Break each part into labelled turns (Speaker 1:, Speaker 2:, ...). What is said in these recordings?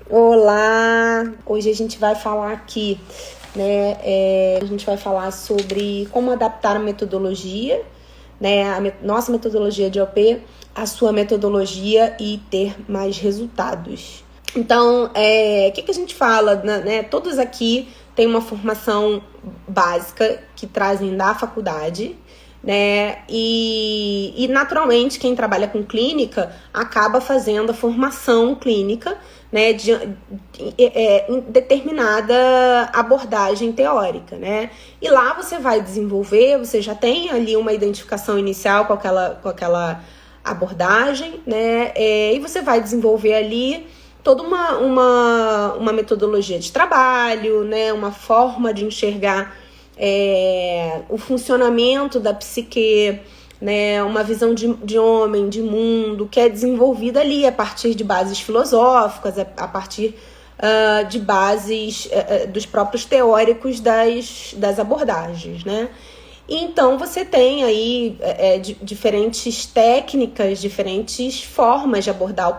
Speaker 1: Olá! Hoje a gente vai falar aqui, né? A gente vai falar sobre como adaptar a metodologia, né? Nossa metodologia de OP, a sua metodologia e ter mais resultados. Então, o que a gente fala, né? Todos aqui têm uma formação básica que trazem da faculdade, né? E naturalmente quem trabalha com clínica acaba fazendo a formação clínica, né, em determinada abordagem teórica, né? E lá você vai desenvolver, você já tem ali uma identificação inicial com aquela abordagem, né? E você vai desenvolver ali toda uma metodologia de trabalho, né? Uma forma de enxergar o funcionamento da psique, né, uma visão de homem, de mundo, que é desenvolvida ali a partir de bases filosóficas, a partir de bases dos próprios teóricos das abordagens, né? Então, você tem aí diferentes técnicas, diferentes formas de abordar o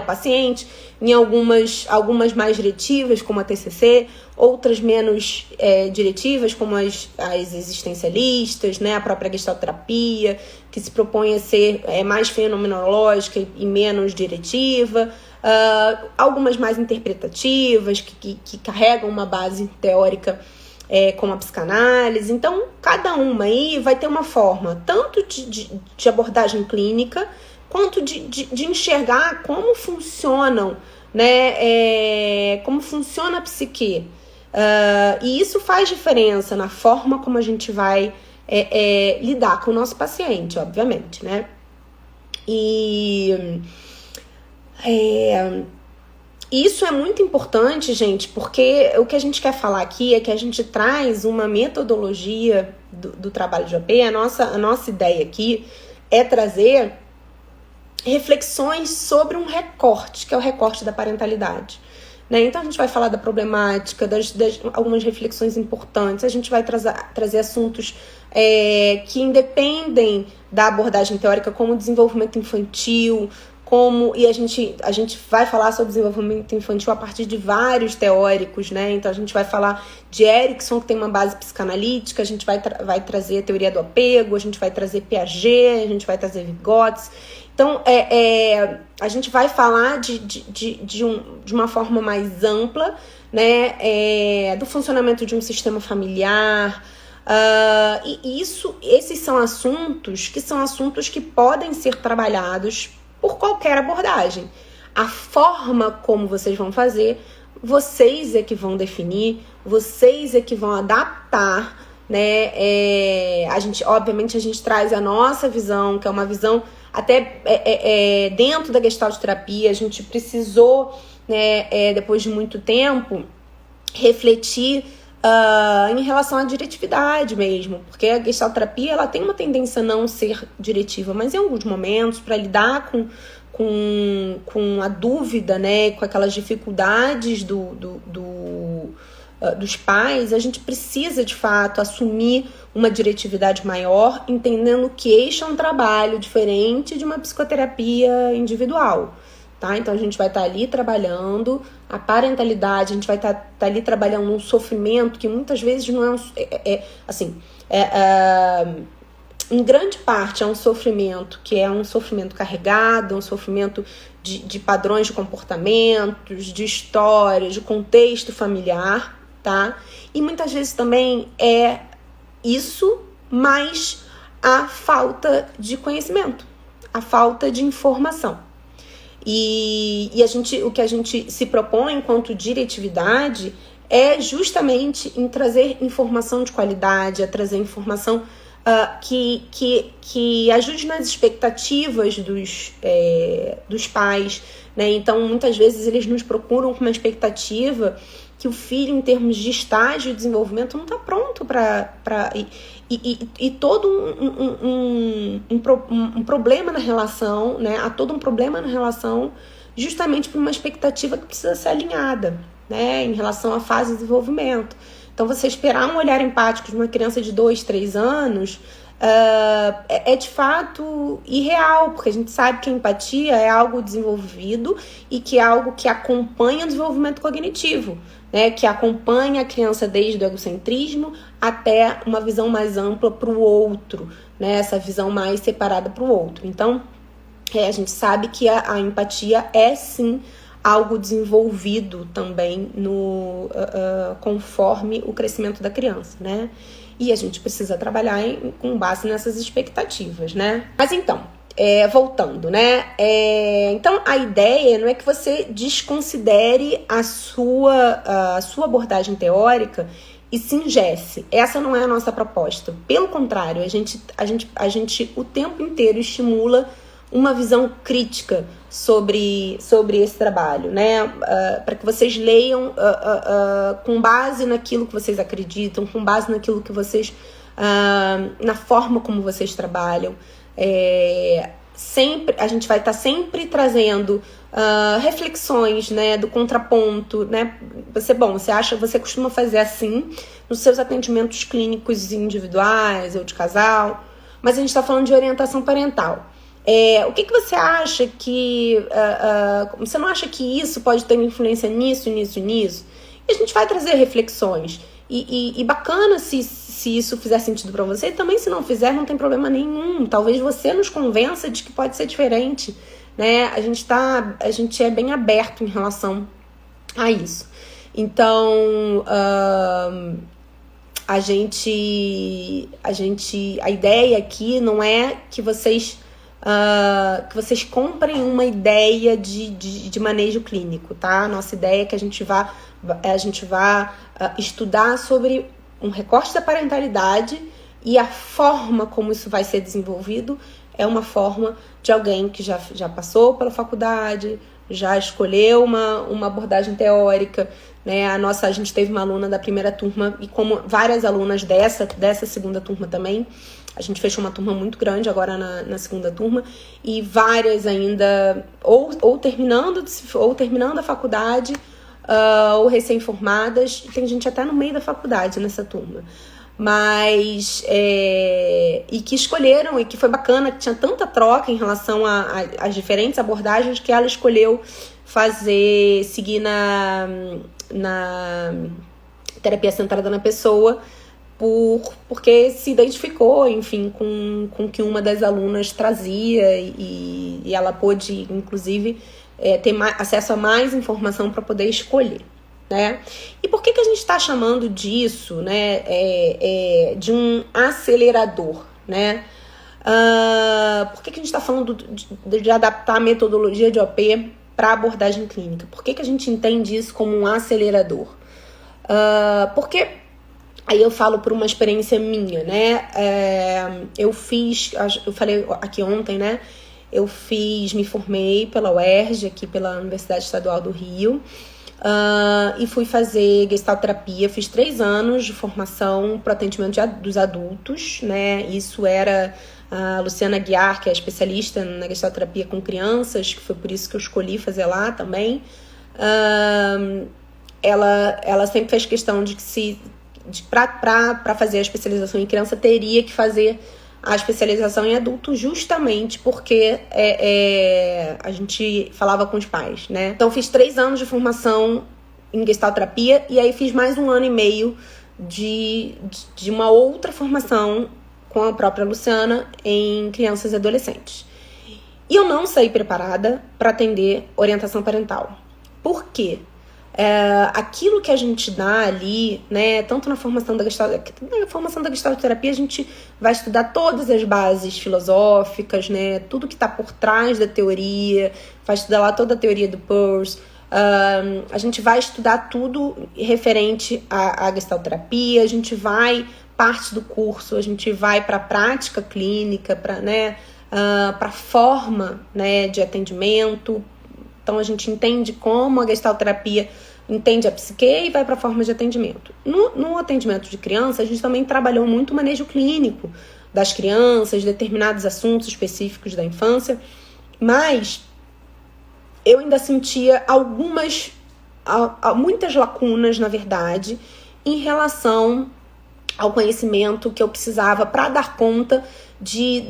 Speaker 1: paciente, em algumas mais diretivas, como a TCC, outras menos diretivas, como as existencialistas, né, a própria gestalterapia, que se propõe a ser mais fenomenológica e menos diretiva, algumas mais interpretativas, que carregam uma base teórica, como a psicanálise. Então, cada uma aí vai ter uma forma tanto de abordagem clínica, quanto de enxergar como funcionam, né, como funciona a psique. E isso faz diferença na forma como a gente vai lidar com o nosso paciente, obviamente, né? Isso é muito importante, gente, porque o que a gente quer falar aqui é que a gente traz uma metodologia do trabalho de OP. A nossa ideia aqui é trazer reflexões sobre um recorte, que é o recorte da parentalidade, né? Então a gente vai falar da problemática, algumas reflexões importantes, a gente vai trazer assuntos que independem da abordagem teórica, como o desenvolvimento infantil, e a gente vai falar sobre desenvolvimento infantil a partir de vários teóricos, né? Então a gente vai falar de Erikson, que tem uma base psicanalítica, a gente vai trazer a teoria do apego, a gente vai trazer Piaget, a gente vai trazer Vygotsky. Então a gente vai falar de uma forma mais ampla, né? Do funcionamento de um sistema familiar. Esses são assuntos que podem ser trabalhados por qualquer abordagem. A forma como vocês vão fazer, vocês é que vão definir, vocês é que vão adaptar, né? Obviamente a gente traz a nossa visão, que é uma visão até dentro da gestalterapia. A gente precisou, né, depois de muito tempo, refletir em relação à diretividade mesmo, porque a gestalterapia ela tem uma tendência a não ser diretiva, mas em alguns momentos, para lidar com a dúvida, né, com aquelas dificuldades dos pais, a gente precisa de fato assumir uma diretividade maior, entendendo que este é um trabalho diferente de uma psicoterapia individual. Tá? Então a gente vai estar ali trabalhando a parentalidade, a gente vai estar ali trabalhando um sofrimento que muitas vezes não em grande parte é um sofrimento que é um sofrimento carregado, um sofrimento de padrões de comportamentos, de histórias, de contexto familiar, tá? E muitas vezes também é isso, mais a falta de conhecimento, a falta de informação. E o que a gente se propõe enquanto diretividade é justamente em trazer informação de qualidade, a trazer informação que ajude nas expectativas dos pais, né? Então, muitas vezes eles nos procuram com uma expectativa que o filho, em termos de estágio de desenvolvimento, não está pronto e todo um problema na relação, né? Há todo um problema na relação justamente por uma expectativa que precisa ser alinhada, né? Em relação à fase de desenvolvimento. Então, você esperar um olhar empático de uma criança de 2, 3 anos é de fato irreal, porque a gente sabe que a empatia é algo desenvolvido e que é algo que acompanha o desenvolvimento cognitivo, né? Que acompanha a criança desde o egocentrismo até uma visão mais ampla para o outro, né? Essa visão mais separada para o outro. Então, a gente sabe que a empatia é sim algo desenvolvido também conforme o crescimento da criança, né? E a gente precisa trabalhar com base nessas expectativas, né? Mas então, voltando, né? Então, a ideia não é que você desconsidere a sua abordagem teórica e se engesse. Essa não é a nossa proposta. Pelo contrário, a gente o tempo inteiro estimula uma visão crítica sobre esse trabalho, né? Para que vocês leiam com base naquilo que vocês acreditam, com base naquilo que vocês... na forma como vocês trabalham. A gente vai estar sempre trazendo reflexões, né, do contraponto, né? Você costuma fazer assim nos seus atendimentos clínicos individuais ou de casal, mas a gente está falando de orientação parental. O que você acha que... você não acha que isso pode ter influência nisso? E a gente vai trazer reflexões. E bacana se isso fizer sentido para você. E também, se não fizer, não tem problema nenhum. Talvez você nos convença de que pode ser diferente, né? A gente é bem aberto em relação a isso. Então, a ideia aqui não é que vocês comprem uma ideia de manejo clínico, tá? Nossa ideia é que a gente vá estudar sobre um recorte da parentalidade, e a forma como isso vai ser desenvolvido é uma forma de alguém que já passou pela faculdade, já escolheu uma abordagem teórica, né? A gente teve uma aluna da primeira turma, e como várias alunas dessa segunda turma também. A gente fechou uma turma muito grande agora na segunda turma, e várias ainda ou terminando a faculdade, ou recém-formadas, e tem gente até no meio da faculdade nessa turma. Mas, e que escolheram, e que foi bacana, que tinha tanta troca em relação às diferentes abordagens, que ela escolheu seguir na terapia centrada na pessoa, porque se identificou, enfim, com o que uma das alunas trazia, e ela pôde, inclusive, ter acesso a mais informação para poder escolher, né? E por que a gente está chamando disso, né, de um acelerador, né? Por que a gente está falando de adaptar a metodologia de OP para abordagem clínica? Por que a gente entende isso como um acelerador? Porque... Aí eu falo por uma experiência minha, né? Eu falei aqui ontem, né? Me formei pela UERJ, aqui pela Universidade Estadual do Rio, e fui fazer gestalterapia. Fiz 3 anos de formação para o atendimento dos adultos, né? Isso era a Luciana Guiar, que é especialista na gestalterapia com crianças, que foi por isso que eu escolhi fazer lá também. Ela sempre fez questão de que para fazer a especialização em criança, teria que fazer a especialização em adulto, justamente porque a gente falava com os pais, né? Então, fiz 3 anos de formação em gestalterapia, e aí fiz mais 1 ano e meio de uma outra formação com a própria Luciana em crianças e adolescentes. E eu não saí preparada para atender orientação parental. Por quê? Aquilo que a gente dá ali, né, tanto na formação da gestalterapia, a gente vai estudar todas as bases filosóficas, né, tudo que está por trás da teoria, vai estudar lá toda a teoria do Peirce. A gente vai estudar tudo referente à gestalterapia, a gente vai, parte do curso, a gente vai para a prática clínica, para a forma, né, de atendimento. Então, a gente entende como a gestalterapia entende a psique e vai para a forma de atendimento. No atendimento de criança, a gente também trabalhou muito o manejo clínico das crianças, determinados assuntos específicos da infância, mas eu ainda sentia muitas lacunas, na verdade, em relação ao conhecimento que eu precisava para dar conta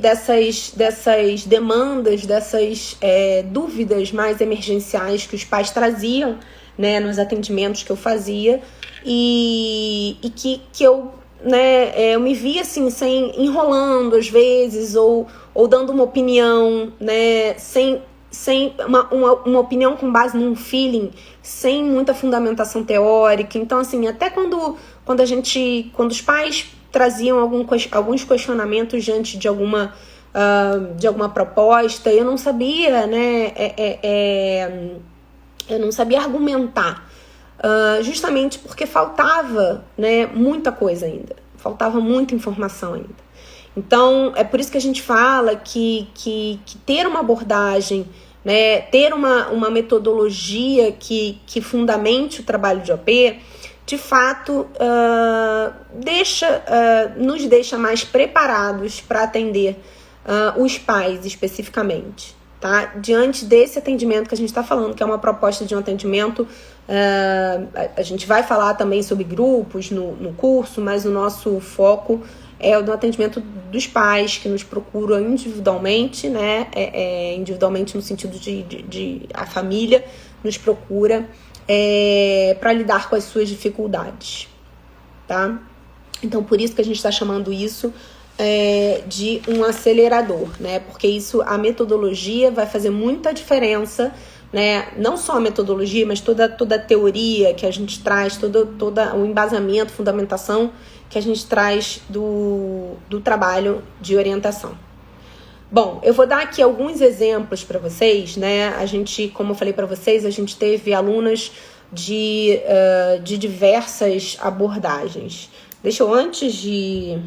Speaker 1: dessas demandas, dessas dúvidas mais emergenciais que os pais traziam, né, nos atendimentos que eu fazia, e que eu, né, eu me via assim, enrolando às vezes, ou dando uma opinião, né, sem uma opinião com base num feeling, sem muita fundamentação teórica. Então, assim, até quando os pais traziam alguns questionamentos diante de alguma proposta, eu não sabia, né, eu não sabia argumentar, justamente porque faltava, né, muita coisa ainda, faltava muita informação ainda. Então, é por isso que a gente fala que ter uma abordagem, né, ter uma metodologia que fundamente o trabalho de OP, de fato, nos deixa mais preparados para atender os pais especificamente, tá? Diante desse atendimento que a gente está falando, que é uma proposta de um atendimento, a gente vai falar também sobre grupos no curso, mas o nosso foco é o do atendimento dos pais que nos procuram individualmente, né? Individualmente no sentido de a família nos procura para lidar com as suas dificuldades, tá? Então, por isso que a gente está chamando isso de um acelerador, né? Porque a metodologia vai fazer muita diferença, né? Não só a metodologia, mas toda a teoria que a gente traz, todo o embasamento, fundamentação que a gente traz do trabalho de orientação. Bom, eu vou dar aqui alguns exemplos para vocês, né? A gente, como eu falei para vocês, a gente teve alunas de diversas abordagens. Deixa eu, antes de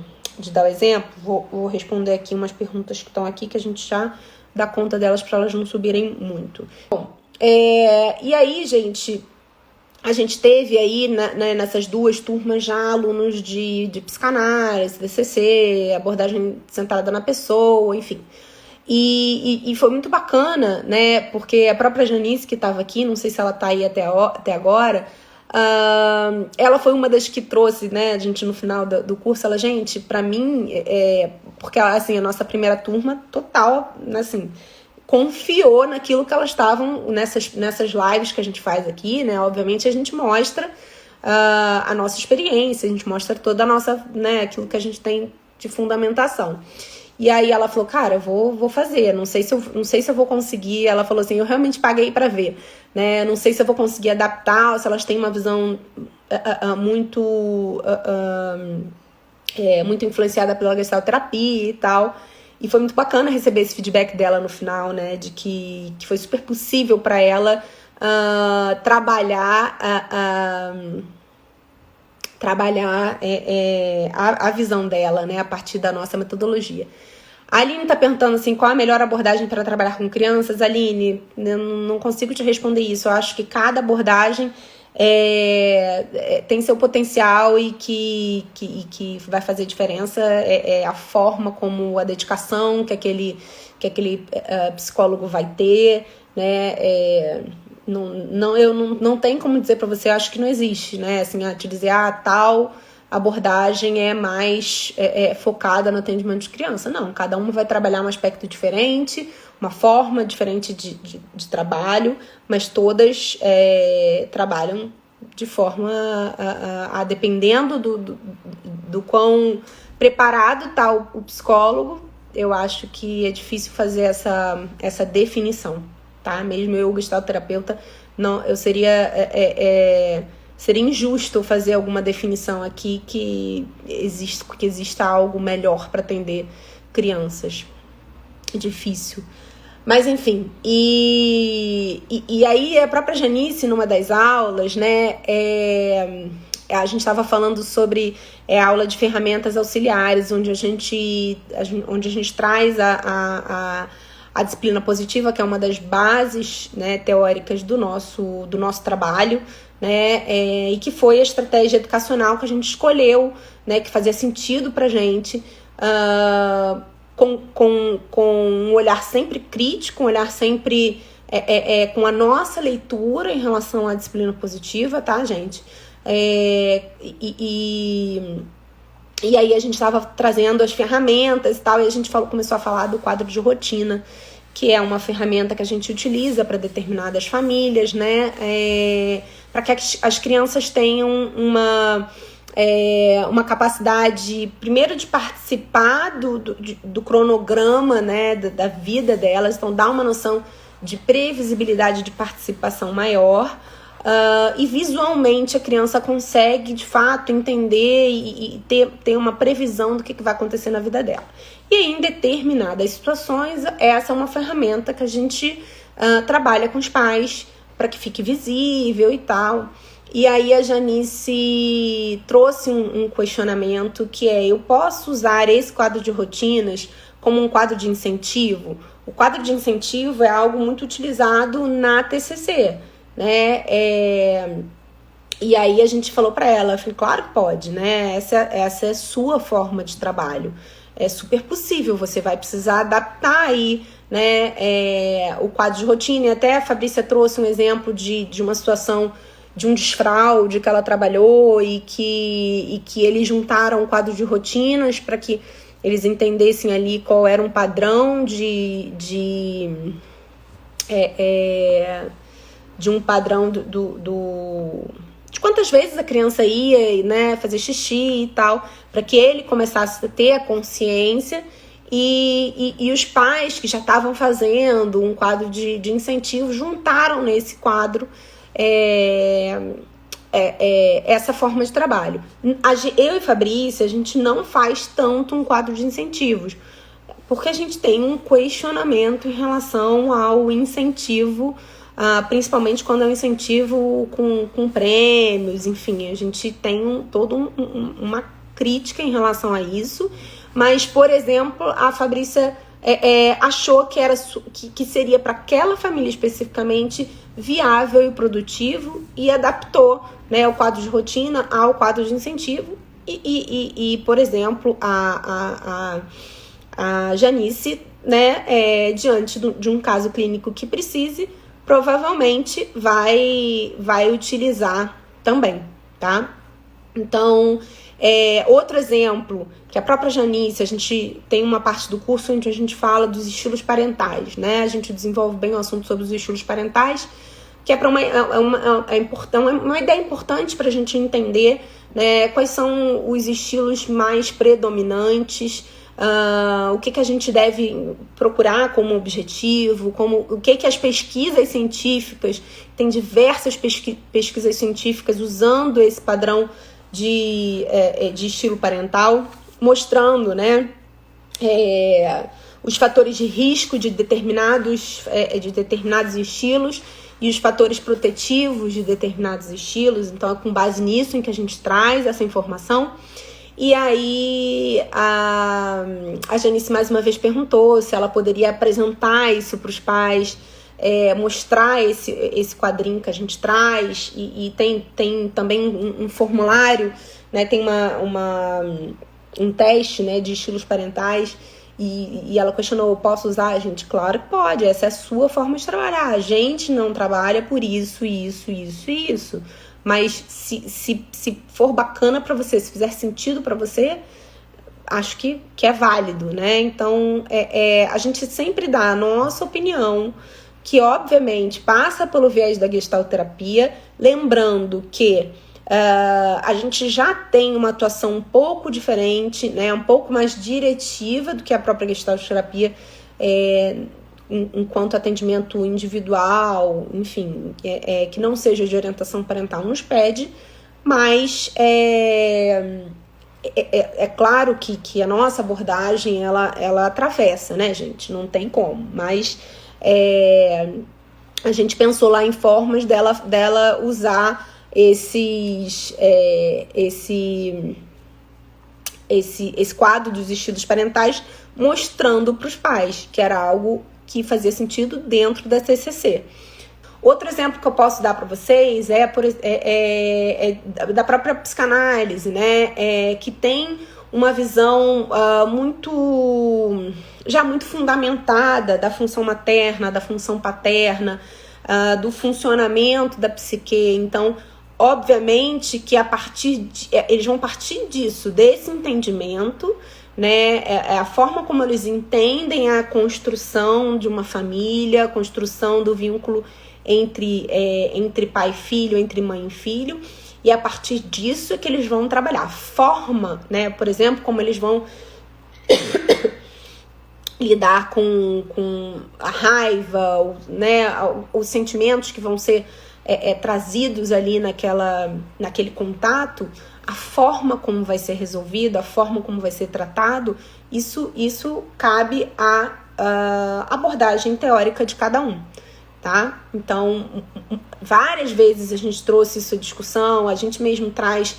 Speaker 1: dar o exemplo, vou responder aqui umas perguntas que estão aqui, que a gente já dá conta delas para elas não subirem muito. Bom, e aí, gente, a gente teve aí, nessas duas turmas já alunos de psicanálise, DCC, abordagem centrada na pessoa, enfim. E foi muito bacana, né? Porque a própria Janice, que estava aqui, não sei se ela está aí até agora, ela foi uma das que trouxe, né, a gente no final do curso, ela, gente, pra mim, porque assim, a nossa primeira turma total, assim, confiou naquilo que elas estavam, nessas lives que a gente faz aqui, né, obviamente a gente mostra a nossa experiência, a gente mostra toda a nossa, né, aquilo que a gente tem de fundamentação. E aí ela falou, cara, eu vou fazer, não sei se eu vou conseguir. Ela falou assim, eu realmente paguei para ver, né? Não sei se eu vou conseguir adaptar, ou se elas têm uma visão muito influenciada pela gestalterapia e tal. E foi muito bacana receber esse feedback dela no final, né? De que foi super possível para ela trabalhar a visão dela, né? A partir da nossa metodologia. A Aline tá perguntando assim, qual a melhor abordagem para trabalhar com crianças? Aline, eu não consigo te responder isso. Eu acho que cada abordagem tem seu potencial e que vai fazer diferença. A forma como, a dedicação que aquele psicólogo vai ter, né? Eu não tenho como dizer para você, eu acho que não existe, né? Assim, te dizer, tal abordagem é mais focada no atendimento de criança. Não, cada uma vai trabalhar um aspecto diferente, uma forma diferente de trabalho, mas todas trabalham de forma dependendo do quão preparado está o psicólogo. Eu acho que é difícil fazer essa definição, tá? Mesmo eu, gestalterapeuta, não, eu seria injusto fazer alguma definição aqui que exista algo melhor para atender crianças. É difícil. Mas, enfim. E aí, a própria Janice, numa das aulas, né, a gente estava falando sobre a aula de ferramentas auxiliares, onde a gente traz a disciplina positiva, que é uma das bases, né, teóricas do nosso trabalho, né, e que foi a estratégia educacional que a gente escolheu, né, que fazia sentido pra gente, com um olhar sempre crítico, um olhar sempre com a nossa leitura em relação à disciplina positiva, tá, gente? E aí a gente estava trazendo as ferramentas e tal, e a gente começou a falar do quadro de rotina, que é uma ferramenta que a gente utiliza para determinadas famílias, né? Para que as crianças tenham uma capacidade, primeiro, de participar do cronograma, né, da vida delas, então dá uma noção de previsibilidade de participação maior. E visualmente a criança consegue de fato entender e ter uma previsão do que vai acontecer na vida dela. E aí, em determinadas situações, essa é uma ferramenta que a gente trabalha com os pais para que fique visível e tal. E aí a Janice trouxe um questionamento, que é: eu posso usar esse quadro de rotinas como um quadro de incentivo? O quadro de incentivo é algo muito utilizado na TCC, né? E aí a gente falou para ela, falei, claro que pode, né? Essa é a sua forma de trabalho. É super possível, você vai precisar adaptar aí, né, o quadro de rotina. E até a Fabrícia trouxe um exemplo de uma situação de um desfraude que ela trabalhou e que eles juntaram um quadro de rotinas para que eles entendessem ali qual era um padrão de um padrão de quantas vezes a criança ia, né, fazer xixi e tal, para que ele começasse a ter a consciência, e os pais que já estavam fazendo um quadro de incentivo juntaram nesse quadro essa forma de trabalho. Eu e Fabrícia, a gente não faz tanto um quadro de incentivos, porque a gente tem um questionamento em relação ao incentivo, principalmente quando é um incentivo com prêmios, enfim, a gente tem toda uma crítica em relação a isso. Mas, por exemplo, a Fabrícia achou que seria para aquela família especificamente viável e produtivo, e adaptou, né, o quadro de rotina ao quadro de incentivo. E por exemplo, a Janice, né, diante de um caso clínico que precise, provavelmente vai utilizar também, tá? Então, outro exemplo, que a própria Janice, a gente tem uma parte do curso onde a gente fala dos estilos parentais, né? A gente desenvolve bem o assunto sobre os estilos parentais, que é uma ideia importante para a gente entender, né, quais são os estilos mais predominantes, o que a gente deve procurar como objetivo, o que as pesquisas científicas, tem diversas pesquisas científicas usando esse padrão de estilo parental, mostrando, né, os fatores de risco de determinados estilos e os fatores protetivos de determinados estilos. Então é com base nisso em que a gente traz essa informação. E aí a Janice mais uma vez perguntou se ela poderia apresentar isso para os pais, mostrar esse quadrinho que a gente traz, e tem também um formulário, né, tem um teste, né, de estilos parentais, e ela questionou: posso usar? Gente, claro que pode, essa é a sua forma de trabalhar, a gente não trabalha por isso, mas se for bacana para você, se fizer sentido para você, acho que é válido, né? Então, a gente sempre dá a nossa opinião, que obviamente passa pelo viés da gestalterapia, lembrando que a gente já tem uma atuação um pouco diferente, né, um pouco mais diretiva do que a própria gestalterapia, enquanto atendimento individual, enfim, que não seja de orientação parental nos pede, mas é claro que a nossa abordagem, ela atravessa, né, gente? Não tem como, mas a gente pensou lá em formas dela usar esse quadro dos estilos parentais, mostrando para os pais que era algo que fazia sentido dentro da TCC. Outro exemplo que eu posso dar para vocês é da própria psicanálise, né? Que tem uma visão muito fundamentada da função materna, da função paterna, do funcionamento da psique. Então, Obviamente que eles vão partir disso, desse entendimento, né? É a forma como eles entendem a construção de uma família, a construção do vínculo entre pai e filho, entre mãe e filho, e a partir disso é que eles vão trabalhar. A forma, né? Por exemplo, como eles vão lidar com a raiva, né? Os sentimentos que vão ser trazidos ali naquele contato, a forma como vai ser resolvido, a forma como vai ser tratado, isso cabe à abordagem teórica de cada um, tá? Então, várias vezes a gente trouxe isso à discussão, a gente mesmo traz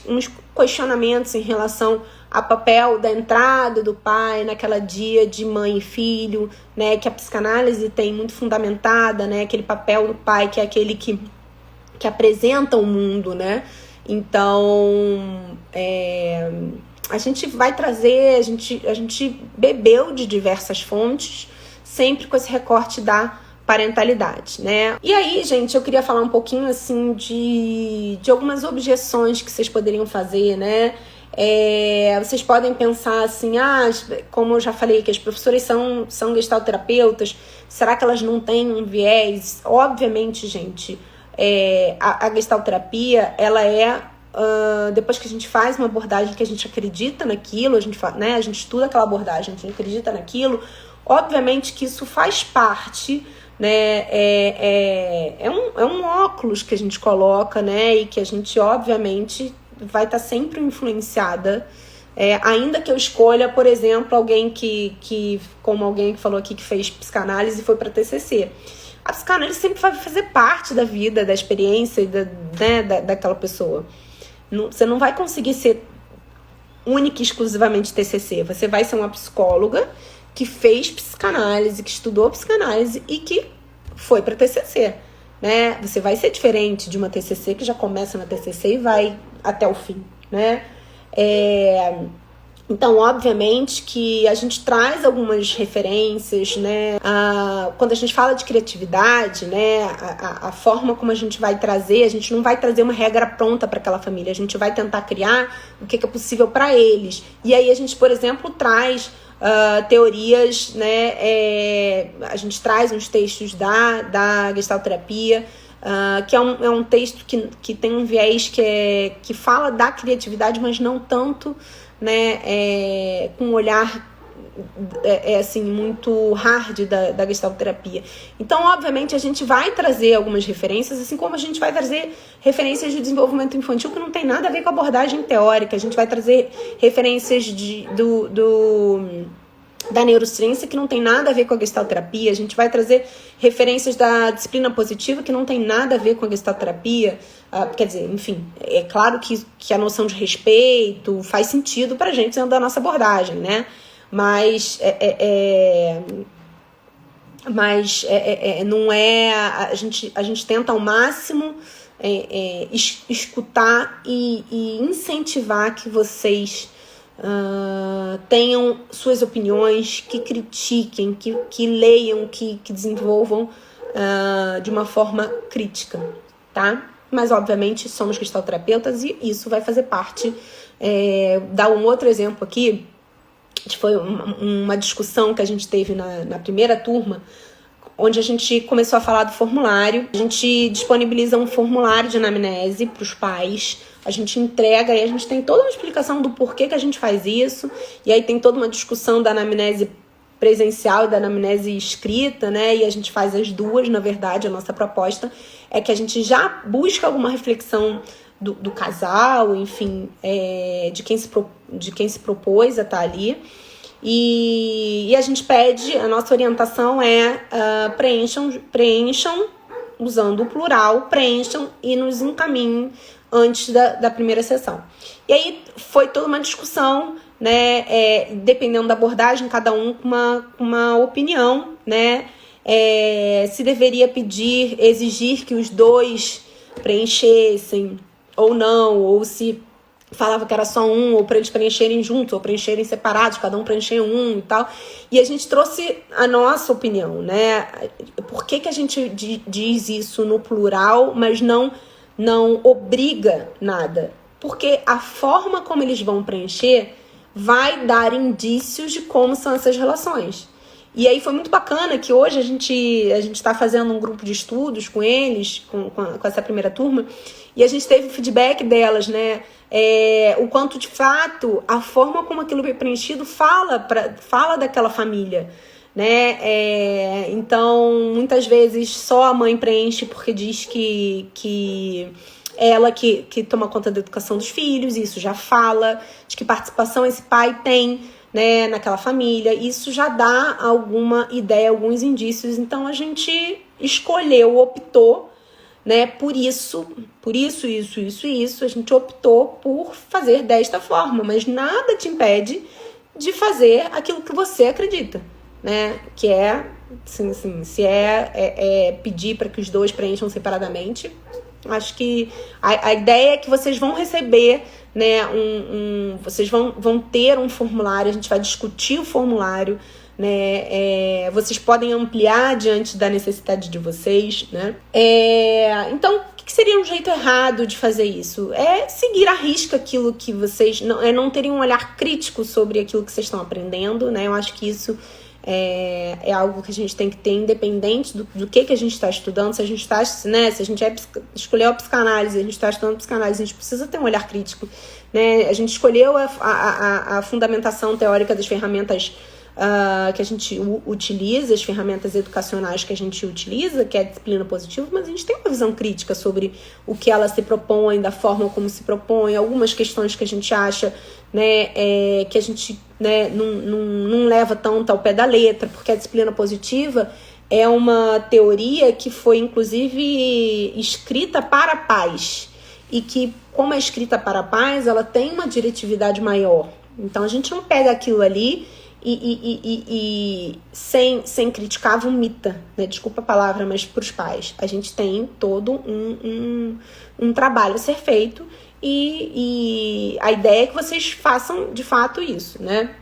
Speaker 1: uns questionamentos em relação ao papel da entrada do pai naquela dia de mãe e filho, né, que a psicanálise tem muito fundamentada, né, aquele papel do pai que é aquele que apresenta o mundo, né? Então, a gente vai trazer, a gente bebeu de diversas fontes, sempre com esse recorte da parentalidade, né? E aí, gente, eu queria falar um pouquinho, assim, de algumas objeções que vocês poderiam fazer, né? Vocês podem pensar assim, como eu já falei, que as professoras são gestalterapeutas, será que elas não têm um viés? Obviamente, gente, a gestalterapia, ela depois que a gente faz uma abordagem que a gente acredita naquilo, a gente estuda aquela abordagem, a gente acredita naquilo, obviamente que isso faz parte, né? É um óculos que a gente coloca, né? E que a gente, obviamente, vai estar sempre influenciada, ainda que eu escolha, por exemplo, alguém como alguém que falou aqui que fez psicanálise e foi para TCC. A psicanálise sempre vai fazer parte da vida, da experiência daquela pessoa. Você não vai conseguir ser única e exclusivamente TCC. Você vai ser uma psicóloga que fez psicanálise, que estudou psicanálise e que foi para TCC, né? Você vai ser diferente de uma TCC que já começa na TCC e vai até o fim, né? Então, obviamente que a gente traz algumas referências, né? Quando a gente fala de criatividade, né? A forma como a gente vai trazer, a gente não vai trazer uma regra pronta para aquela família, a gente vai tentar criar o que é possível para eles. E aí a gente, por exemplo, traz teorias, né? A gente traz uns textos da gestalterapia, que é um texto que tem um viés que fala da criatividade, mas não tanto, né, com um olhar assim, muito hard da gestalterapia. Então, obviamente, a gente vai trazer algumas referências, assim como a gente vai trazer referências de desenvolvimento infantil que não tem nada a ver com a abordagem teórica. A gente vai trazer referências da neurociência que não tem nada a ver com a gestalterapia. A gente vai trazer referências da disciplina positiva que não tem nada a ver com a gestalterapia. Quer dizer, enfim, é claro que a noção de respeito faz sentido pra gente dentro da nossa abordagem, né? Mas não é... A gente tenta ao máximo escutar e incentivar que vocês tenham suas opiniões, que critiquem, que leiam, que desenvolvam de uma forma crítica, tá? Mas, obviamente, somos gestalterapeutas e isso vai fazer parte. Dar um outro exemplo aqui, que foi uma discussão que a gente teve na primeira turma, onde a gente começou a falar do formulário. A gente disponibiliza um formulário de anamnese para os pais, a gente entrega e a gente tem toda uma explicação do porquê que a gente faz isso, e aí tem toda uma discussão da anamnese presencial e da anamnese escrita, né? E a gente faz as duas, na verdade. A nossa proposta é que a gente já busca alguma reflexão do casal, enfim, de quem se propôs a estar ali. E a gente pede, a nossa orientação preencham, usando o plural, preencham e nos encaminhem antes da primeira sessão. E aí foi toda uma discussão, né? Dependendo da abordagem, cada um com uma opinião, né? Se deveria exigir que os dois preenchessem ou não, ou se falava que era só um, ou para eles preencherem juntos, ou preencherem separados, cada um preencher um e tal. E a gente trouxe a nossa opinião, né? Por que a gente diz isso no plural, mas não obriga nada? Porque a forma como eles vão preencher vai dar indícios de como são essas relações. E aí foi muito bacana que hoje a gente está fazendo um grupo de estudos com eles, com essa primeira turma, e a gente teve feedback delas, né? O quanto de fato a forma como aquilo é preenchido fala daquela família, né? Então muitas vezes só a mãe preenche porque diz que ela que toma conta da educação dos filhos, isso já fala de que participação esse pai tem, né, naquela família. Isso já dá alguma ideia, alguns indícios. Então a gente optou, né, por isso, a gente optou por fazer desta forma, mas nada te impede de fazer aquilo que você acredita, né, que é, assim, se pedir para que os dois preencham separadamente. Acho que a ideia é que vocês vão receber, né, vocês vão ter um formulário, a gente vai discutir o formulário, né, vocês podem ampliar diante da necessidade de vocês, né. Então, o que seria um jeito errado de fazer isso? É seguir à risca aquilo que vocês, não terem um olhar crítico sobre aquilo que vocês estão aprendendo, né. Eu acho que isso é algo que a gente tem que ter, independente do que a gente está estudando. Se a gente está, né, se a gente escolheu a psicanálise, a gente está estudando psicanálise, a gente precisa ter um olhar crítico, né? A gente escolheu a fundamentação teórica das ferramentas que a gente utiliza, as ferramentas educacionais que a gente utiliza, que é a disciplina positiva, mas a gente tem uma visão crítica sobre o que ela se propõe, da forma como se propõe, algumas questões que a gente acha, né, que a gente, né, não leva tanto ao pé da letra, porque a disciplina positiva é uma teoria que foi, inclusive, escrita para pais, e que, como é escrita para pais, ela tem uma diretividade maior. Então, a gente não pega aquilo ali e sem criticar, vomita, né? Desculpa a palavra, mas para os pais. A gente tem todo um trabalho a ser feito e a ideia é que vocês façam de fato isso, né?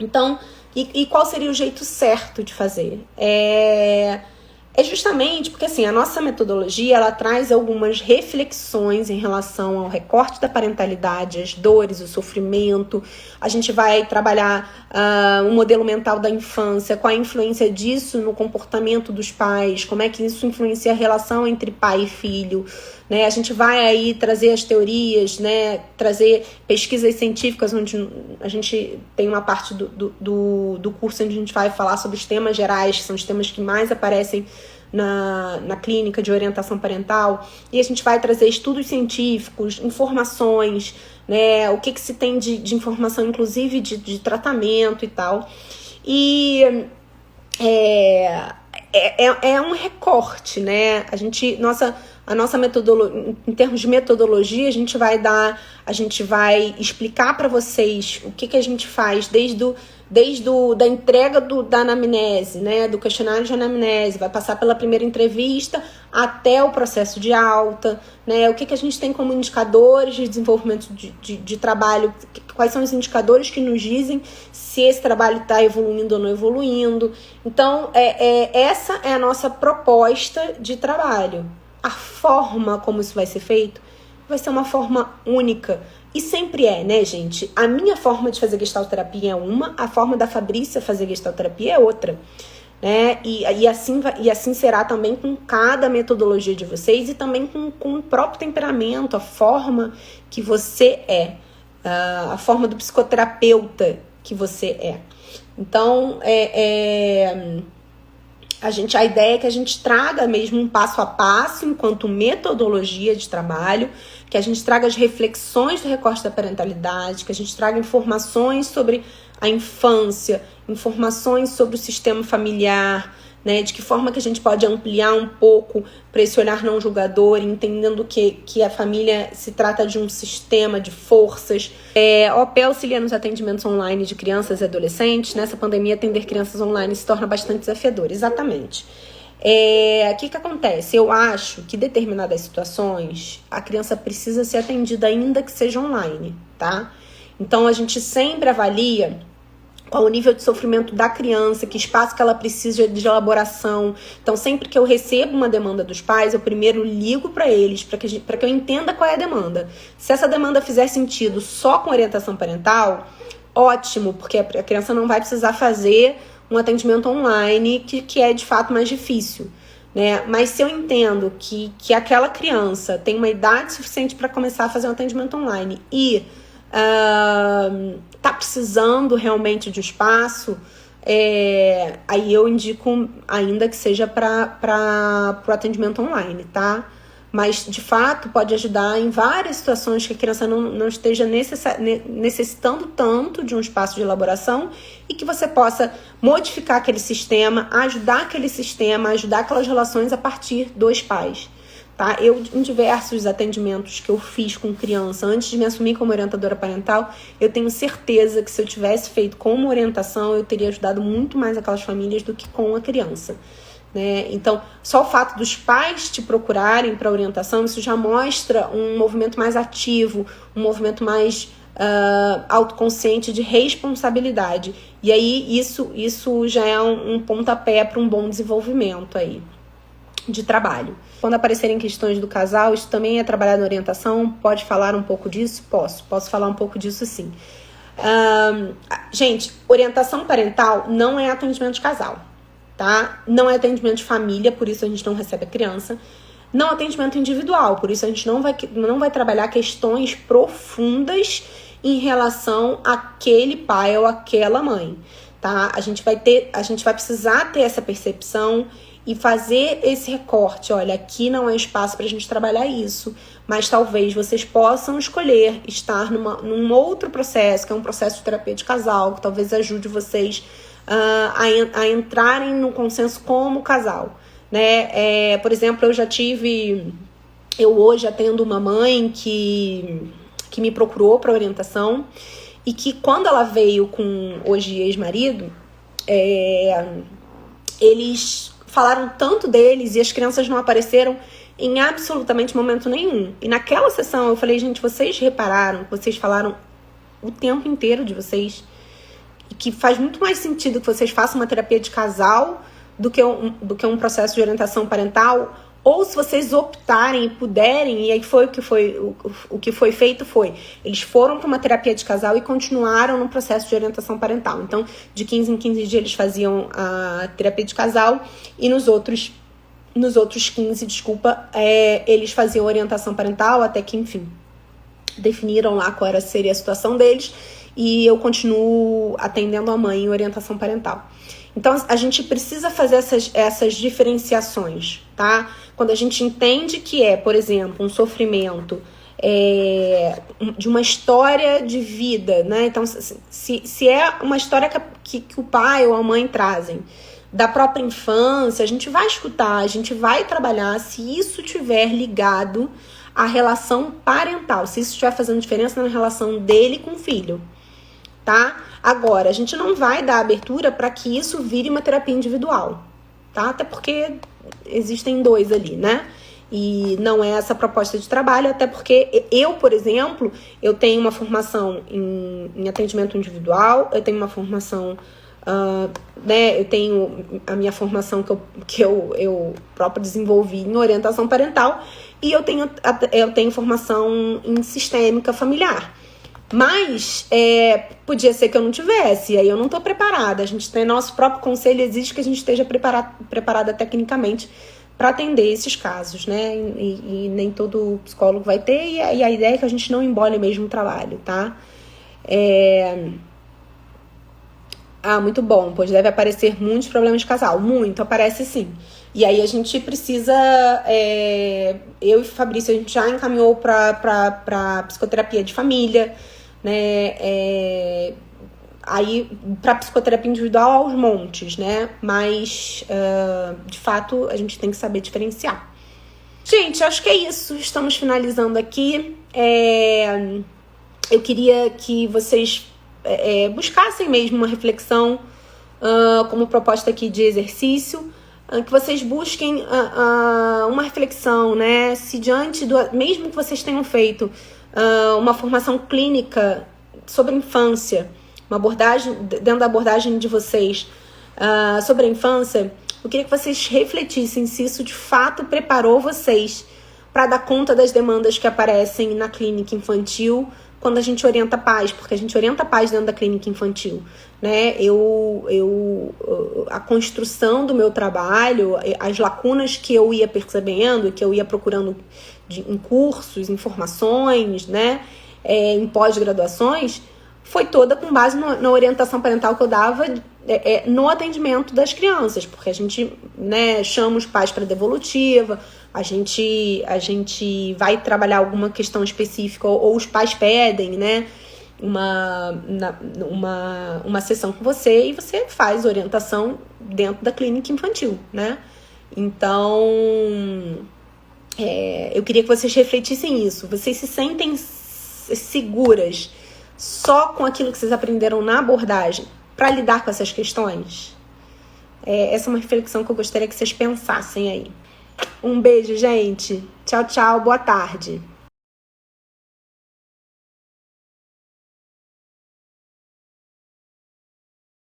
Speaker 1: Então, e qual seria o jeito certo de fazer? É justamente porque, assim, a nossa metodologia, ela traz algumas reflexões em relação ao recorte da parentalidade, as dores, o sofrimento. A gente vai trabalhar o modelo mental da infância, qual a influência disso no comportamento dos pais, como é que isso influencia a relação entre pai e filho, né? A gente vai aí trazer as teorias, né? Trazer pesquisas científicas, onde a gente tem uma parte do curso onde a gente vai falar sobre os temas gerais, que são os temas que mais aparecem na clínica de orientação parental, e a gente vai trazer estudos científicos, informações, né, o que se tem de informação, inclusive de tratamento e tal. E é um recorte, né? A nossa metodologia, em termos de metodologia, a gente vai explicar para vocês o que a gente faz desde da entrega da anamnese, né, do questionário de anamnese, vai passar pela primeira entrevista até o processo de alta, né, o que a gente tem como indicadores de desenvolvimento de trabalho, quais são os indicadores que nos dizem se esse trabalho está evoluindo ou não evoluindo. Então, essa é a nossa proposta de trabalho. A forma como isso vai ser feito vai ser uma forma única. E sempre né, gente? A minha forma de fazer gestalterapia é uma, a forma da Fabrícia fazer gestalterapia é outra, né? E assim será também com cada metodologia de vocês e também com o próprio temperamento, a forma que você a forma do psicoterapeuta que você é. Então, a ideia é que a gente traga mesmo um passo a passo enquanto metodologia de trabalho, que a gente traga as reflexões do recorte da parentalidade, que a gente traga informações sobre a infância, informações sobre o sistema familiar, né, de que forma que a gente pode ampliar um pouco para esse olhar não julgador, entendendo que a família se trata de um sistema de forças. A OP auxilia nos atendimentos online de crianças e adolescentes. Nessa pandemia, atender crianças online se torna bastante desafiador. Exatamente. O que acontece? Eu acho que em determinadas situações a criança precisa ser atendida ainda que seja online, tá? Então a gente sempre avalia qual o nível de sofrimento da criança, que espaço que ela precisa de elaboração. Então, sempre que eu recebo uma demanda dos pais, eu primeiro ligo para eles, para que eu entenda qual é a demanda. Se essa demanda fizer sentido só com orientação parental, ótimo, porque a criança não vai precisar fazer um atendimento online, que é de fato mais difícil, né? Mas se eu entendo que aquela criança tem uma idade suficiente para começar a fazer um atendimento online e tá precisando realmente de um espaço, aí eu indico ainda que seja para o atendimento online, tá? Mas, de fato, pode ajudar em várias situações que a criança não esteja necessitando tanto de um espaço de elaboração e que você possa modificar aquele sistema, ajudar aquelas relações a partir dos pais. Tá? Eu, em diversos atendimentos que eu fiz com criança, antes de me assumir como orientadora parental, eu tenho certeza que se eu tivesse feito como orientação, eu teria ajudado muito mais aquelas famílias do que com a criança, né? Então, só o fato dos pais te procurarem para orientação, isso já mostra um movimento mais ativo, um movimento mais autoconsciente de responsabilidade. E aí, isso já é um pontapé para um bom desenvolvimento aí de trabalho. Quando aparecerem questões do casal, isso também é trabalhado na orientação. Pode falar um pouco disso? Posso falar um pouco disso, sim. Gente, orientação parental não é atendimento de casal, tá? Não é atendimento de família, por isso a gente não recebe a criança. Não é atendimento individual, por isso a gente não vai trabalhar questões profundas em relação àquele pai ou àquela mãe, tá? A gente vai precisar ter essa percepção e fazer esse recorte. Olha, aqui não é espaço para a gente trabalhar isso, mas talvez vocês possam escolher estar num outro processo, que é um processo de terapia de casal, que talvez ajude vocês a entrarem no consenso como casal, né? Por exemplo, eu hoje atendo uma mãe que me procurou para orientação e que quando ela veio com hoje ex-marido, eles falaram tanto deles e as crianças não apareceram em absolutamente momento nenhum. E naquela sessão eu falei, gente, vocês repararam, vocês falaram o tempo inteiro de vocês e que faz muito mais sentido que vocês façam uma terapia de casal do que um processo de orientação parental, ou se vocês optarem e puderem, e aí o que foi feito foi, eles foram para uma terapia de casal e continuaram no processo de orientação parental. Então, de 15 em 15 dias eles faziam a terapia de casal e nos outros 15, eles faziam orientação parental até que, enfim, definiram lá qual seria a situação deles e eu continuo atendendo a mãe em orientação parental. Então, a gente precisa fazer essas diferenciações, tá? Quando a gente entende que por exemplo, um sofrimento de uma história de vida, né? Então, se é uma história que o pai ou a mãe trazem da própria infância, a gente vai escutar, a gente vai trabalhar se isso estiver ligado à relação parental, se isso estiver fazendo diferença na relação dele com o filho, tá? Agora, a gente não vai dar abertura para que isso vire uma terapia individual, tá? Até porque existem dois ali, né? E não é essa a proposta de trabalho, até porque eu, por exemplo, eu tenho uma formação em atendimento individual, eu tenho uma formação, eu tenho a minha formação que eu próprio desenvolvi em orientação parental e eu tenho formação em sistêmica familiar. Mas podia ser que eu não tivesse, e aí eu não estou preparada. A gente tem nosso próprio conselho, exige que a gente esteja preparada tecnicamente para atender esses casos, né? E nem todo psicólogo vai ter, e a ideia é que a gente não embole mesmo o trabalho, tá? Muito bom, pois deve aparecer muitos problemas de casal. Muito, aparece sim. E aí a gente precisa, eu e o Fabrício, a gente já encaminhou para psicoterapia de família, né? Aí para psicoterapia individual aos montes, né? Mas de fato a gente tem que saber diferenciar. Gente, acho que é isso. Estamos finalizando aqui. Eu queria que vocês buscassem mesmo uma reflexão como proposta aqui de exercício. que vocês busquem uma reflexão, né? Se diante mesmo que vocês tenham feito uma formação clínica sobre infância, uma abordagem, dentro da abordagem de vocês sobre a infância, eu queria que vocês refletissem se isso de fato preparou vocês para dar conta das demandas que aparecem na clínica infantil quando a gente orienta pais, porque a gente orienta pais dentro da clínica infantil, né? A construção do meu trabalho, as lacunas que eu ia percebendo, que eu ia procurando em cursos, informações, né? Em pós-graduações, foi toda com base na orientação parental que eu dava no atendimento das crianças, porque a gente, né, chama os pais para devolutiva, a gente vai trabalhar alguma questão específica, ou os pais pedem, né, uma sessão com você e você faz orientação dentro da clínica infantil, né? Então, eu queria que vocês refletissem isso. Vocês se sentem seguras só com aquilo que vocês aprenderam na abordagem para lidar com essas questões? Essa é uma reflexão que eu gostaria que vocês pensassem aí. Um beijo, gente. Tchau, tchau. Boa tarde.